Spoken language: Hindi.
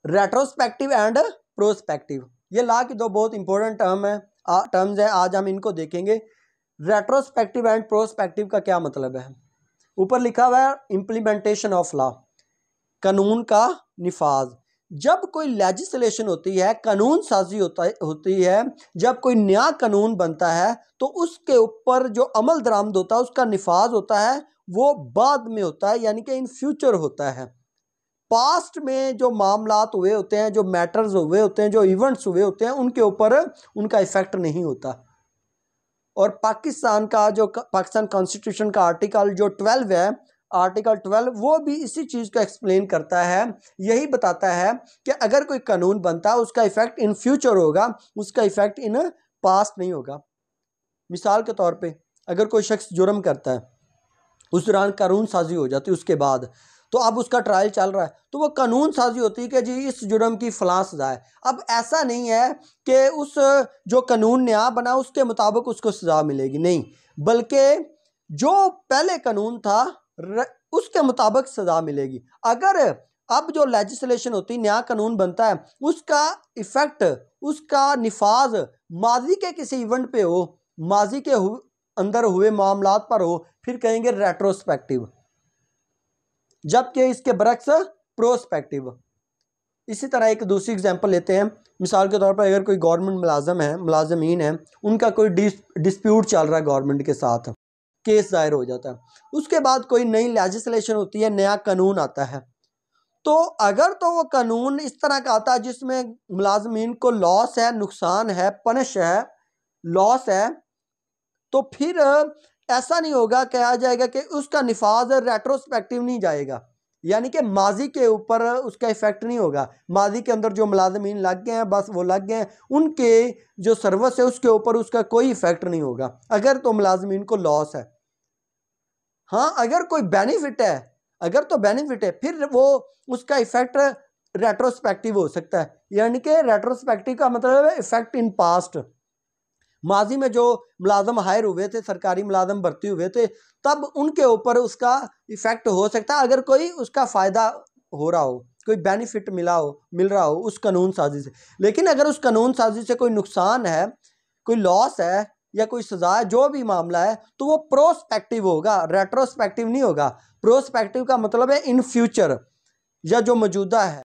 रेट्रोस्पेक्टिव एंड प्रोस्पेक्टिव, ये लॉ की दो बहुत इंपॉर्टेंट टर्म्स है, आज हम इनको देखेंगे। रेट्रोस्पेक्टिव एंड प्रोस्पेक्टिव का क्या मतलब है? ऊपर लिखा हुआ है इम्प्लीमेंटेशन ऑफ लॉ, कानून का निफाज। जब कोई लेजिस्लेशन होती है, कानून साजी होती है, जब कोई नया कानून बनता है तो उसके ऊपर जो अमल दरामद होता है, उसका निफाज होता है, वो बाद में होता है, यानी कि इन फ्यूचर होता है। पास्ट में जो मामलात हुए होते हैं, जो मैटर्स हुए होते हैं, जो इवेंट्स हुए होते हैं, उनके ऊपर उनका इफेक्ट नहीं होता। और पाकिस्तान कॉन्स्टिट्यूशन का आर्टिकल जो 12 है, आर्टिकल 12, वो भी इसी चीज़ को एक्सप्लेन करता है। यही बताता है कि अगर कोई कानून बनता है उसका इफेक्ट इन फ्यूचर होगा, उसका इफेक्ट इन पास्ट नहीं होगा। मिसाल के तौर पे अगर कोई शख्स जुर्म करता है, उस दौरान कानून साजी हो जाती है, उसके बाद तो अब उसका ट्रायल चल रहा है, तो वो कानून साजी होती है कि जी इस जुर्म की फलां सजा है। अब ऐसा नहीं है कि उस जो कानून नया बना उसके मुताबिक उसको सजा मिलेगी, नहीं, बल्कि जो पहले कानून था उसके मुताबिक सजा मिलेगी। अगर अब जो लेजिस्लेशन होती है, नया कानून बनता है, उसका इफेक्ट, उसका निफाज माजी के किसी इवेंट पे हो, माजी के अंदर हुए मामलात पर हो, फिर कहेंगे रेट्रोस्पेक्टिव, जबकि इसके बरक्स प्रोस्पेक्टिव। इसी तरह एक दूसरी एग्जांपल लेते हैं। मिसाल के तौर पर अगर कोई गवर्नमेंट मुलाजमीन है, उनका कोई डिस्प्यूट चल रहा है गवर्नमेंट के साथ, केस दायर हो जाता है, उसके बाद कोई नई लेजिस्लेशन होती है, नया कानून आता है, तो अगर तो वो कानून इस तरह का आता है जिसमें मुलाजमीन को लॉस है, नुकसान है, पनिश है, लॉस है, तो फिर ऐसा नहीं होगा, कहा जाएगा कि उसका निफाज रेट्रोस्पेक्टिव नहीं जाएगा, यानी कि माजी के ऊपर उसका इफेक्ट नहीं होगा। माजी के अंदर जो मुलाजमीन लग गए हैं, बस वो लग गए हैं, उनके जो सर्विस है उसके ऊपर उसका कोई इफेक्ट नहीं होगा अगर तो मुलाजमीन को लॉस है। हाँ, अगर कोई बेनिफिट है, अगर तो बेनिफिट है, फिर वो उसका इफेक्ट रेट्रोस्पेक्टिव हो सकता है। यानी कि रेट्रोस्पेक्टिव का मतलब है इफेक्ट इन पास्ट। माजी में जो मुलाजम हायर हुए थे, सरकारी मुलाजम भर्ती हुए थे, तब उनके ऊपर उसका इफेक्ट हो सकता है अगर कोई उसका फ़ायदा हो रहा हो, कोई बेनिफिट मिल रहा हो उस कानून साजी से। लेकिन अगर उस कानून साजी से कोई नुकसान है, कोई लॉस है या कोई सजा है, जो भी मामला है, तो वो प्रोस्पेक्टिव होगा, रेट्रोस्पेक्टिव नहीं होगा। प्रोस्पेक्टिव का मतलब है इन फ्यूचर, या जो मौजूदा है।